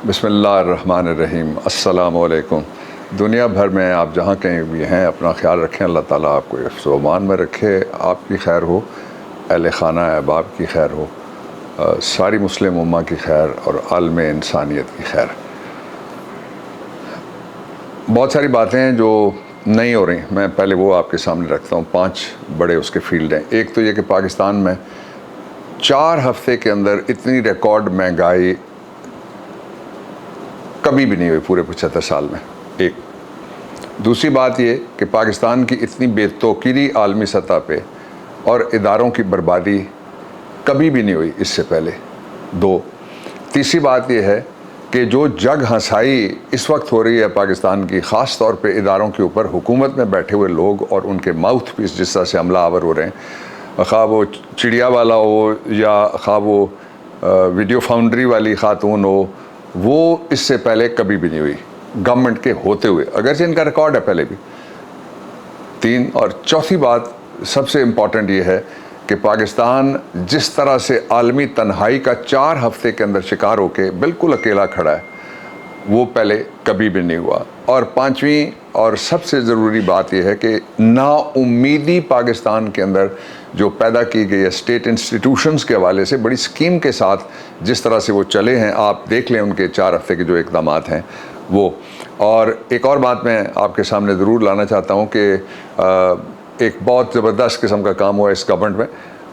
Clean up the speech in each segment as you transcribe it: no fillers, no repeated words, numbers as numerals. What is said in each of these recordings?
بسم اللہ الرحمن الرحیم۔ السلام علیکم۔ دنیا بھر میں آپ جہاں کہیں بھی ہیں اپنا خیال رکھیں، اللہ تعالیٰ آپ کو حفظ و امان میں رکھے، آپ کی خیر ہو، اہل خانہ احباب کی خیر ہو، ساری مسلم امہ کی خیر اور عالم انسانیت کی خیر۔ بہت ساری باتیں ہیں جو نہیں ہو رہی، میں پہلے وہ آپ کے سامنے رکھتا ہوں۔ 5 بڑے اس کے فیلڈ ہیں۔ ایک تو یہ کہ پاکستان میں 4 ہفتے کے اندر اتنی ریکارڈ مہنگائی کبھی بھی نہیں ہوئی پورے 75 سال میں۔ ایک دوسری بات یہ کہ پاکستان کی اتنی بے توقیری عالمی سطح پہ اور اداروں کی بربادی کبھی بھی نہیں ہوئی اس سے پہلے۔ 2 تیسری بات یہ ہے کہ جو جگ ہنسائی اس وقت ہو رہی ہے پاکستان کی، خاص طور پہ اداروں کے اوپر، حکومت میں بیٹھے ہوئے لوگ اور ان کے ماؤتھ پیس جس طرح سے حملہ آور ہو رہے ہیں، خواہ وہ چڑیا والا ہو یا خواہ وہ ویڈیو فاؤنڈری والی خاتون ہو، وہ اس سے پہلے کبھی بھی نہیں ہوئی گورنمنٹ کے ہوتے ہوئے، اگرچہ ان کا ریکارڈ ہے پہلے بھی۔ 3 اور چوتھی بات سب سے امپورٹنٹ یہ ہے کہ پاکستان جس طرح سے عالمی تنہائی کا 4 ہفتے کے اندر شکار ہو کے بالکل اکیلا کھڑا ہے، وہ پہلے کبھی بھی نہیں ہوا۔ اور 5ویں اور سب سے ضروری بات یہ ہے کہ نا امیدی پاکستان کے اندر جو پیدا کی گئی ہے اسٹیٹ انسٹیٹیوشنز کے حوالے سے، بڑی سکیم کے ساتھ جس طرح سے وہ چلے ہیں، آپ دیکھ لیں ان کے 4 ہفتے کے جو اقدامات ہیں وہ۔ اور ایک اور بات میں آپ کے سامنے ضرور لانا چاہتا ہوں کہ ایک بہت زبردست قسم کا کام ہوا اس گورنمنٹ میں،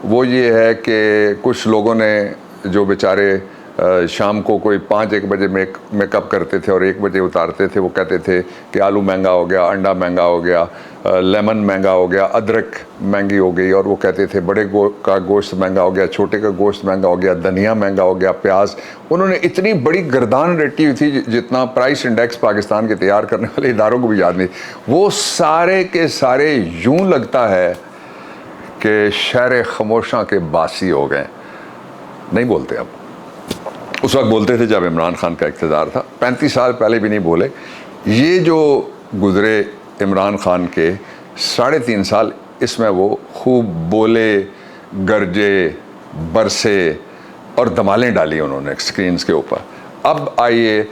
وہ یہ ہے کہ کچھ لوگوں نے جو بیچارے شام کو کوئی 5-1 بجے میک اپ کرتے تھے اور 1 بجے اتارتے تھے، وہ کہتے تھے کہ آلو مہنگا ہو گیا، انڈا مہنگا ہو گیا، لیمن مہنگا ہو گیا، ادرک مہنگی ہو گئی، اور وہ کہتے تھے بڑے کا گوشت مہنگا ہو گیا، چھوٹے کا گوشت مہنگا ہو گیا، دھنیا مہنگا ہو گیا، پیاز۔ انہوں نے اتنی بڑی گردان رٹی ہوئی تھی جتنا پرائس انڈیکس پاکستان کے تیار کرنے والے اداروں کو بھی یاد نہیں۔ وہ سارے کے سارے یوں لگتا ہے کہ شہر خموشاں کے باسی ہو گئے، نہیں بولتے اب۔ اس وقت بولتے تھے جب عمران خان کا اقتدار تھا، 35 سال پہلے بھی نہیں بولے۔ یہ جو گزرے عمران خان کے 3.5 سال، اس میں وہ خوب بولے، گرجے، برسے اور دمالیں ڈالی انہوں نے اسکرینز کے اوپر۔ اب آئیے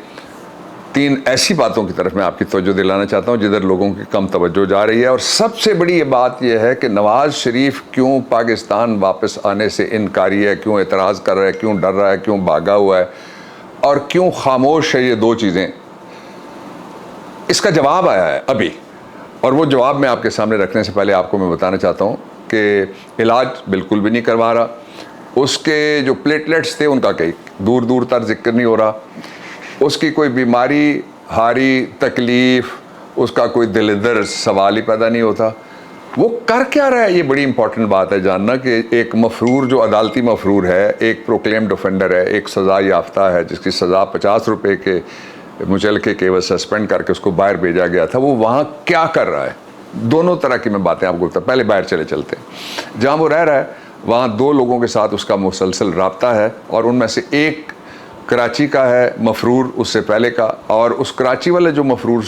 3 ایسی باتوں کی طرف میں آپ کی توجہ دلانا چاہتا ہوں جدھر لوگوں کی کم توجہ جا رہی ہے، اور سب سے بڑی یہ بات یہ ہے کہ نواز شریف کیوں پاکستان واپس آنے سے انکاری ہے، کیوں اعتراض کر رہا ہے، کیوں ڈر رہا ہے، کیوں بھاگا ہوا ہے، اور کیوں خاموش ہے۔ یہ 2 چیزیں، اس کا جواب آیا ہے ابھی، اور وہ جواب میں آپ کے سامنے رکھنے سے پہلے آپ کو میں بتانا چاہتا ہوں کہ علاج بالکل بھی نہیں کروا رہا۔ اس کے جو پلیٹلیٹس تھے ان کا کہیں دور دور تر ذکر نہیں ہو رہا، اس کی کوئی بیماری، ہاری تکلیف، اس کا کوئی دل درد سوال ہی پیدا نہیں ہوتا۔ وہ کر کیا رہا ہے؟ یہ بڑی امپورٹنٹ بات ہے جاننا کہ ایک مفرور جو عدالتی مفرور ہے، ایک پروکلیمڈ افینڈر ہے، ایک سزا یافتہ ہے جس کی سزا 50 روپے کے مچلکے کے وہ سسپینڈ کر کے اس کو باہر بھیجا گیا تھا، وہ وہاں کیا کر رہا ہے؟ دونوں طرح کی میں باتیں آپ کو بتا، پہلے باہر چلتے ہیں۔ جہاں وہ رہ رہا ہے وہاں 2 لوگوں کے ساتھ اس کا مسلسل رابطہ ہے، اور ان میں سے ایک کراچی کا ہے مفرور اس سے پہلے کا، اور اس کراچی والے جو مفرور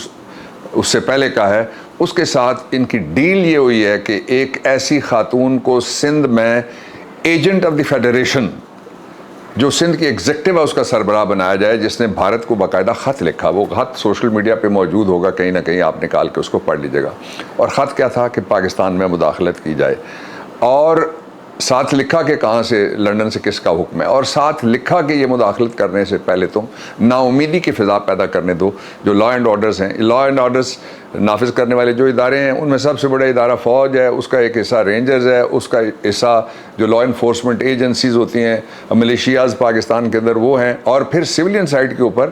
اس سے پہلے کا ہے، اس کے ساتھ ان کی ڈیل یہ ہوئی ہے کہ ایک ایسی خاتون کو سندھ میں ایجنٹ آف دی فیڈریشن، جو سندھ کی ایگزیکٹو ہے، اس کا سربراہ بنایا جائے، جس نے بھارت کو باقاعدہ خط لکھا۔ وہ خط سوشل میڈیا پہ موجود ہوگا، کہیں نہ کہیں آپ نکال کے اس کو پڑھ لیجیے گا۔ اور خط کیا تھا کہ پاکستان میں مداخلت کی جائے، اور ساتھ لکھا کہ کہاں سے، لندن سے کس کا حکم ہے، اور ساتھ لکھا کہ یہ مداخلت کرنے سے پہلے تم نا امیدی کی فضا پیدا کرنے دو۔ جو لا اینڈ آرڈرز ہیں، لا اینڈ آرڈرز نافذ کرنے والے جو ادارے ہیں، ان میں سب سے بڑا ادارہ فوج ہے، اس کا ایک حصہ رینجرز ہے، اس کا حصہ جو لا انفورسمنٹ ایجنسیز ہوتی ہیں، ملیشیاز پاکستان کے اندر وہ ہیں، اور پھر سویلین سائڈ کے اوپر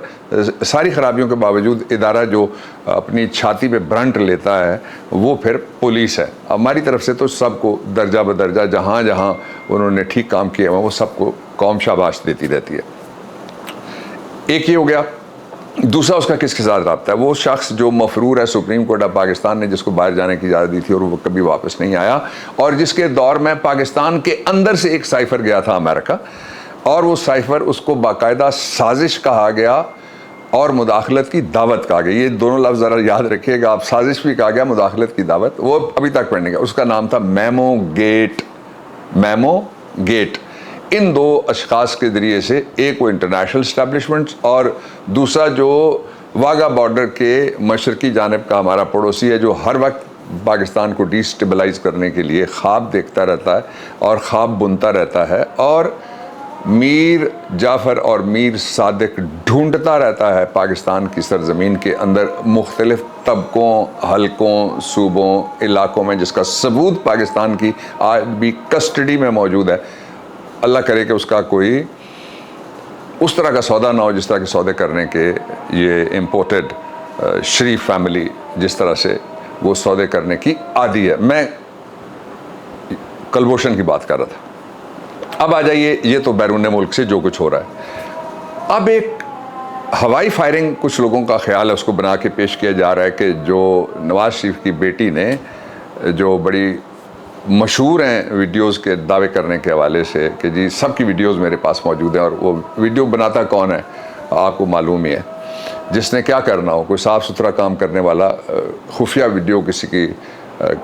ساری خرابیوں کے باوجود ادارہ جو اپنی چھاتی پہ برنٹ لیتا ہے وہ پھر پولیس ہے۔ ہماری طرف سے تو سب کو درجہ بدرجہ جہاں جہاں انہوں نے ٹھیک کام کیا ہے وہ سب کو قوم شاباش دیتی رہتی ہے۔ ایک یہ ہو گیا۔ دوسرا اس کا کس کے ساتھ رابطہ ہے؟ وہ شخص جو مفرور ہے سپریم کورٹ آف پاکستان نے جس کو باہر جانے کی اجازت دی تھی اور وہ کبھی واپس نہیں آیا، اور جس کے دور میں پاکستان کے اندر سے ایک سائفر گیا تھا امریکہ، اور وہ سائفر اس کو باقاعدہ سازش کہا گیا اور مداخلت کی دعوت کہا گیا۔ یہ دونوں لفظ ذرا یاد رکھیے گا آپ، سازش بھی کہا گیا، مداخلت کی دعوت، وہ ابھی تک پڑھنے گا۔ اس کا نام تھا میمو گیٹ۔ میمو گیٹ ان دو اشخاص کے ذریعے سے، ایک وہ انٹرنیشنل اسٹیبلشمنٹس اور دوسرا جو واگا بارڈر کے مشرقی جانب کا ہمارا پڑوسی ہے، جو ہر وقت پاکستان کو ڈی اسٹیبلائز کرنے کے لیے خواب دیکھتا رہتا ہے اور خواب بنتا رہتا ہے، اور میر جعفر اور میر صادق ڈھونڈتا رہتا ہے پاکستان کی سرزمین کے اندر مختلف طبقوں، حلقوں، صوبوں، علاقوں میں، جس کا ثبوت پاکستان کی آج بھی کسٹڈی میں موجود ہے۔ اللہ کرے کہ اس کا کوئی اس طرح کا سودا نہ ہو جس طرح کے سودے کرنے کے یہ امپورٹڈ شریف فیملی جس طرح سے وہ سودے کرنے کی عادی ہے۔ میں کلبھوشن کی بات کر رہا تھا۔ اب آ جائیے، یہ تو بیرون ملک سے جو کچھ ہو رہا ہے۔ اب ایک ہوائی فائرنگ کچھ لوگوں کا خیال ہے، اس کو بنا کے پیش کیا جا رہا ہے کہ جو نواز شریف کی بیٹی نے جو بڑی مشہور ہیں ویڈیوز کے دعوے کرنے کے حوالے سے کہ جی سب کی ویڈیوز میرے پاس موجود ہیں، اور وہ ویڈیو بناتا کون ہے آپ کو معلوم ہی ہے، جس نے کیا کرنا ہو، کوئی صاف ستھرا کام کرنے والا خفیہ ویڈیو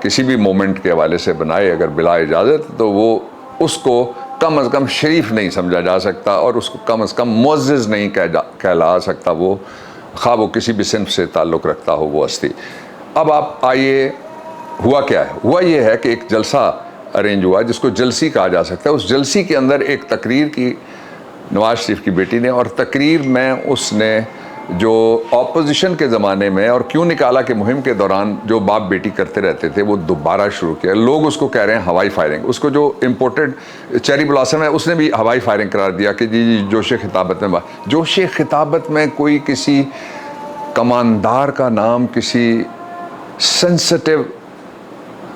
کسی بھی مومنٹ کے حوالے سے بنائے اگر بلا اجازت، تو وہ اس کو کم از کم شریف نہیں سمجھا جا سکتا، اور اس کو کم از کم معزز نہیں کہلا سکتا، وہ خواہ وہ کسی بھی صنف سے تعلق رکھتا ہو وہ ہستی۔ اب آپ آئیے، ہوا کیا ہے؟ ہوا یہ ہے کہ ایک جلسہ ارینج ہوا جس کو جلسی کہا جا سکتا ہے۔ اس جلسی کے اندر ایک تقریر کی نواز شریف کی بیٹی نے، اور تقریر میں اس نے جو اپوزیشن کے زمانے میں اور کیوں نکالا کہ مہم کے دوران جو باپ بیٹی کرتے رہتے تھے وہ دوبارہ شروع کیا۔ لوگ اس کو کہہ رہے ہیں ہوائی فائرنگ، اس کو جو امپورٹڈ چیری بلاسم ہے اس نے بھی ہوائی فائرنگ قرار دیا کہ جی جوش خطابت میں جوش خطابت میں کوئی کسی کماندار کا نام، کسی سینسٹیو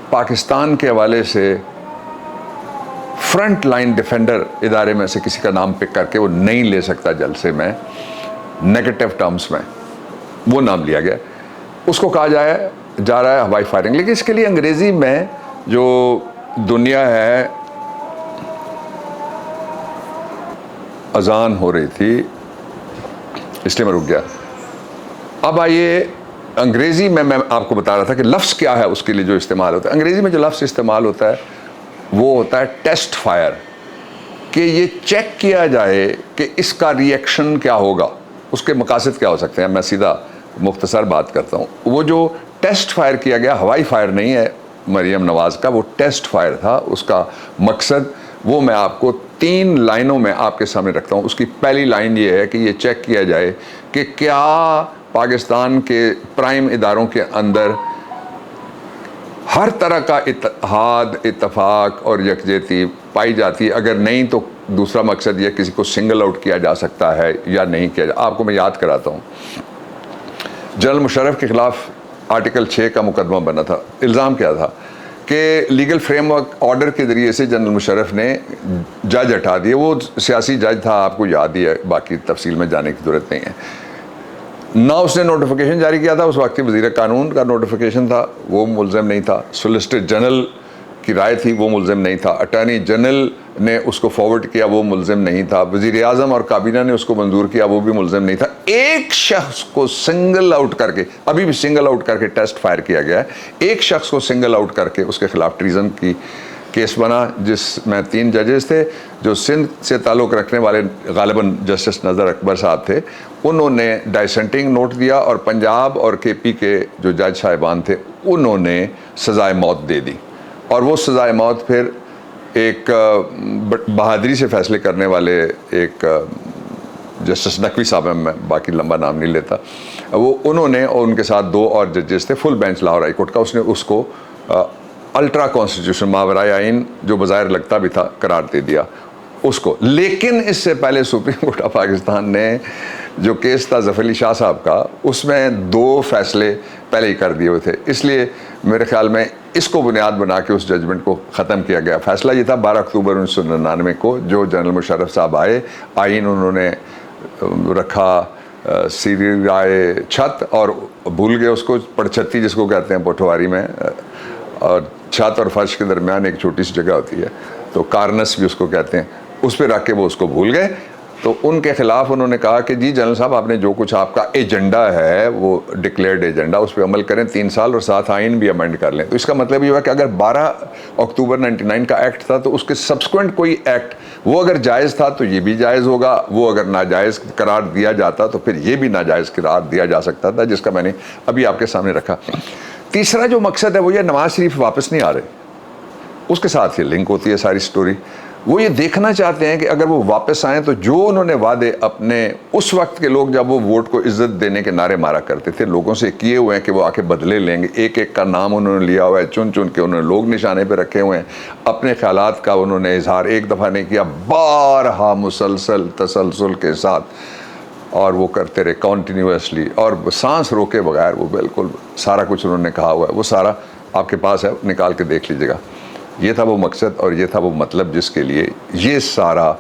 پاکستان کے حوالے سے فرنٹ لائن ڈیفینڈر ادارے میں سے کسی کا نام پک کر کے وہ نہیں لے سکتا جلسے میں نیگیٹو ٹرمز میں، وہ نام لیا گیا۔ اس کو کہا جا رہا ہے ہوائی فائرنگ، لیکن اس کے لیے انگریزی میں جو دنیا ہے، اذان ہو رہی تھی اس لیے میں رک گیا۔ اب آئیے، انگریزی میں آپ کو بتا رہا تھا کہ لفظ کیا ہے اس کے لیے جو استعمال ہوتا ہے۔ انگریزی میں جو لفظ استعمال ہوتا ہے وہ ہوتا ہے ٹیسٹ فائر، کہ یہ چیک کیا جائے کہ اس کا ری ایکشن کیا ہوگا، اس کے مقاصد کیا ہو سکتے ہیں۔ میں سیدھا مختصر بات کرتا ہوں، وہ جو ٹیسٹ فائر کیا گیا، ہوائی فائر نہیں ہے مریم نواز کا، وہ ٹیسٹ فائر تھا۔ اس کا مقصد وہ میں آپ کو 3 لائنوں میں آپ کے سامنے رکھتا ہوں۔ اس کی پہلی لائن یہ ہے کہ یہ چیک کیا جائے کہ کیا پاکستان کے پرائم اداروں کے اندر ہر طرح کا اتحاد، اتفاق اور یکجہتی پائی جاتی ہے، اگر نہیں تو دوسرا مقصد یہ کسی کو سنگل آؤٹ کیا جا سکتا ہے یا نہیں کیا جا۔ آپ کو میں یاد کراتا ہوں، جنرل مشرف کے خلاف آرٹیکل 6 کا مقدمہ بنا تھا۔ الزام کیا تھا کہ لیگل فریم ورک آرڈر کے ذریعے سے جنرل مشرف نے جج ہٹا دیے۔ وہ سیاسی جج تھا، آپ کو یاد ہی ہے، باقی تفصیل میں جانے کی ضرورت نہیں ہے۔ نہ اس نے نوٹیفیکیشن جاری کیا تھا، اس وقت کے وزیر قانون کا نوٹیفیکیشن تھا، وہ ملزم نہیں تھا۔ سولیسٹر جنرل کی رائے تھی، وہ ملزم نہیں تھا۔ اٹارنی جنرل نے اس کو فارورڈ کیا، وہ ملزم نہیں تھا۔ وزیر اعظم اور کابینہ نے اس کو منظور کیا، وہ بھی ملزم نہیں تھا۔ ایک شخص کو سنگل آؤٹ کر کے، ابھی بھی سنگل آؤٹ کر کے ٹیسٹ فائر کیا گیا ہے۔ ایک شخص کو سنگل آؤٹ کر کے اس کے خلاف ٹریزن کی کیس بنا، جس میں 3 ججز تھے جو سندھ سے تعلق رکھنے والے غالباً جسٹس نظر اکبر صاحب تھے۔ انہوں نے ڈائسنٹنگ نوٹ دیا، اور پنجاب اور کے پی کے جو جج صاحبان تھے انہوں نے سزائے موت دے دی، اور وہ سزائے موت پھر ایک بہادری سے فیصلے کرنے والے ایک جسٹس نقوی صاحب ہیں، میں باقی لمبا نام نہیں لیتا، وہ انہوں نے، اور ان کے ساتھ 2 اور ججز تھے، full bench Lahore high court کا، اس نے اس کو الٹرا کانسٹیٹیوشن ماورائے آئین جو بظاہر لگتا بھی تھا قرار دے دیا اس کو۔ لیکن اس سے پہلے سپریم کورٹ آف پاکستان نے جو کیس تھا ظفر علی شاہ صاحب کا، اس میں 2 فیصلے پہلے ہی کر دیے ہوئے تھے، اس لیے میرے خیال میں اس کو بنیاد بنا کے اس ججمنٹ کو ختم کیا گیا۔ فیصلہ یہ تھا 12 اکتوبر 1999 کو، جو جنرل مشرف صاحب آئے، آئین انہوں نے رکھا سیری رائے چھت، اور بھول گئے اس کو پڑچھتی جس کو کہتے ہیں پٹھواری میں، اور چھت اور فرش کے درمیان ایک چھوٹی سی جگہ ہوتی ہے تو کارنس بھی اس کو کہتے ہیں، اس پہ رکھ کے وہ اس کو بھول گئے۔ تو ان کے خلاف انہوں نے کہا کہ جی جنرل صاحب آپ نے جو کچھ آپ کا ایجنڈا ہے وہ ڈکلیئرڈ ایجنڈا اس پہ عمل کریں 3 سال اور ساتھ آئین بھی امینڈ کر لیں. تو اس کا مطلب یہ ہوا کہ اگر 12 اکتوبر 99 کا ایکٹ تھا تو اس کے سبسیکوینٹ کوئی ایکٹ وہ اگر جائز تھا تو یہ بھی جائز ہوگا, وہ اگر ناجائز قرار دیا جاتا تو پھر یہ بھی ناجائز قرار دیا جا سکتا تھا, جس کا میں نے ابھی آپ کے سامنے رکھا. تیسرا جو مقصد ہے وہ یہ نواز شریف واپس نہیں آ رہے, اس کے ساتھ یہ لنک ہوتی ہے ساری سٹوری. وہ یہ دیکھنا چاہتے ہیں کہ اگر وہ واپس آئیں تو جو انہوں نے وعدے اپنے اس وقت کے لوگ جب وہ ووٹ کو عزت دینے کے نعرے مارا کرتے تھے لوگوں سے کیے ہوئے ہیں کہ وہ آ کے بدلے لیں گے, ایک ایک کا نام انہوں نے لیا ہوا ہے, چن چن کے انہوں نے لوگ نشانے پہ رکھے ہوئے ہیں, اپنے خیالات کا انہوں نے اظہار ایک دفعہ نہیں کیا, بارہا مسلسل تسلسل کے ساتھ, اور وہ کرتے رہے کنٹینیوسلی اور سانس روکے بغیر. وہ بالکل سارا کچھ انہوں نے کہا ہوا ہے, وہ سارا آپ کے پاس ہے, نکال کے دیکھ لیجیے گا. یہ تھا وہ مقصد اور یہ تھا وہ مطلب جس کے لیے یہ سارا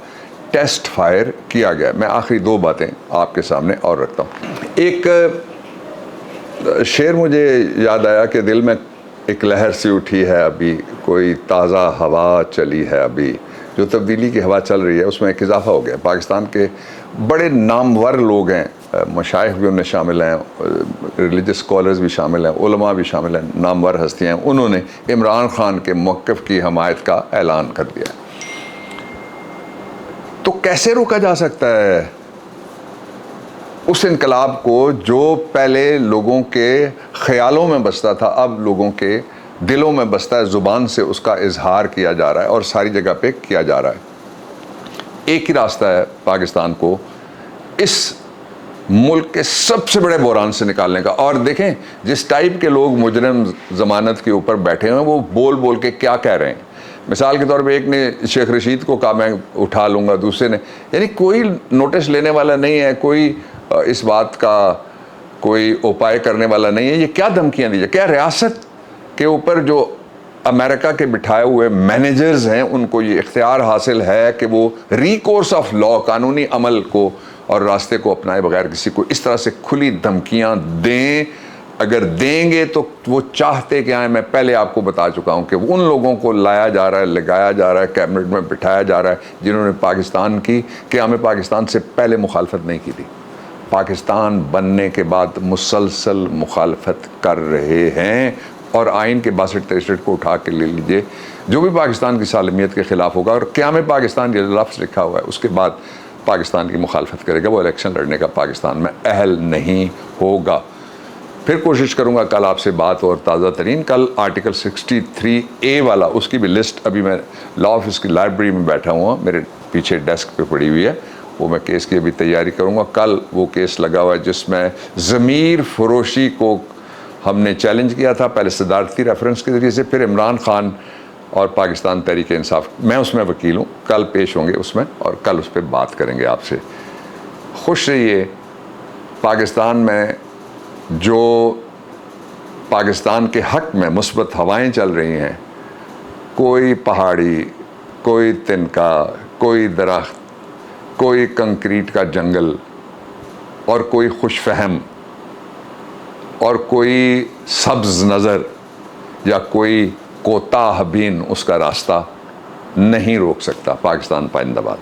ٹیسٹ فائر کیا گیا. میں آخری 2 باتیں آپ کے سامنے اور رکھتا ہوں. ایک شعر مجھے یاد آیا کہ دل میں ایک لہر سی اٹھی ہے ابھی, کوئی تازہ ہوا چلی ہے ابھی, جو تبدیلی کی ہوا چل رہی ہے اس میں ایک اضافہ ہو گیا. پاکستان کے بڑے نامور لوگ ہیں, مشائخ بھی ان میں شامل ہیں, ریلیجس اسکالرز بھی شامل ہیں, علماء بھی شامل ہیں, نامور ہستیاں ہیں, انہوں نے عمران خان کے موقف کی حمایت کا اعلان کر دیا. تو کیسے روکا جا سکتا ہے اس انقلاب کو جو پہلے لوگوں کے خیالوں میں بستا تھا اب لوگوں کے دلوں میں بستا ہے, زبان سے اس کا اظہار کیا جا رہا ہے اور ساری جگہ پہ کیا جا رہا ہے. ایک ہی راستہ ہے پاکستان کو اس ملک کے سب سے بڑے بحران سے نکالنے کا. اور دیکھیں جس ٹائپ کے لوگ مجرم ضمانت کے اوپر بیٹھے ہوئے ہیں وہ بول بول کے کیا کہہ رہے ہیں. مثال کے طور پہ ایک نے شیخ رشید کو کہا میں اٹھا لوں گا, دوسرے نے, یعنی کوئی نوٹس لینے والا نہیں ہے, کوئی اس بات کا کوئی اپائے کرنے والا نہیں ہے. یہ کیا دھمکیاں دیجیے, کیا ریاست کے اوپر جو امریکہ کے بٹھائے ہوئے مینیجرز ہیں ان کو یہ اختیار حاصل ہے کہ وہ ریکورس آف لا, قانونی عمل کو اور راستے کو اپنائے بغیر کسی کو اس طرح سے کھلی دھمکیاں دیں. اگر دیں گے تو وہ چاہتے کیا ہیں, میں پہلے آپ کو بتا چکا ہوں کہ ان لوگوں کو لایا جا رہا ہے, لگایا جا رہا ہے, کیبنٹ میں بٹھایا جا رہا ہے جنہوں نے پاکستان کی قیام پاکستان سے پہلے مخالفت نہیں کی تھی, پاکستان بننے کے بعد مسلسل مخالفت کر رہے ہیں. اور آئین کے 62-63 کو اٹھا کے لے لیجئے, جو بھی پاکستان کی سالمیت کے خلاف ہوگا اور قیام پاکستان یہ لفظ لکھا ہوا ہے اس کے بعد پاکستان کی مخالفت کرے گا, وہ الیکشن لڑنے کا پاکستان میں اہل نہیں ہوگا. پھر کوشش کروں گا کل آپ سے بات اور تازہ ترین, کل آرٹیکل 63A والا اس کی بھی لسٹ ابھی میں لا آفس کی لائبریری میں بیٹھا ہوا ہوں, میرے پیچھے ڈیسک پہ پڑی ہوئی ہے, وہ میں کیس کی ابھی تیاری کروں گا. کل وہ کیس لگا ہوا ہے جس میں ضمیر فروشی کو ہم نے چیلنج کیا تھا, پہلے صدارتی ریفرنس کے ذریعے سے, پھر عمران خان اور پاکستان تحریک انصاف, میں اس میں وکیل ہوں, کل پیش ہوں گے اس میں اور کل اس پہ بات کریں گے آپ سے. خوش رہیے. پاکستان میں جو پاکستان کے حق میں مثبت ہوائیں چل رہی ہیں, کوئی پہاڑی, کوئی تنکا, کوئی درخت, کوئی کنکریٹ کا جنگل اور کوئی خوش فہم اور کوئی سبز نظر یا کوئی کوتاہ بین اس کا راستہ نہیں روک سکتا. پاکستان پائندہ باد.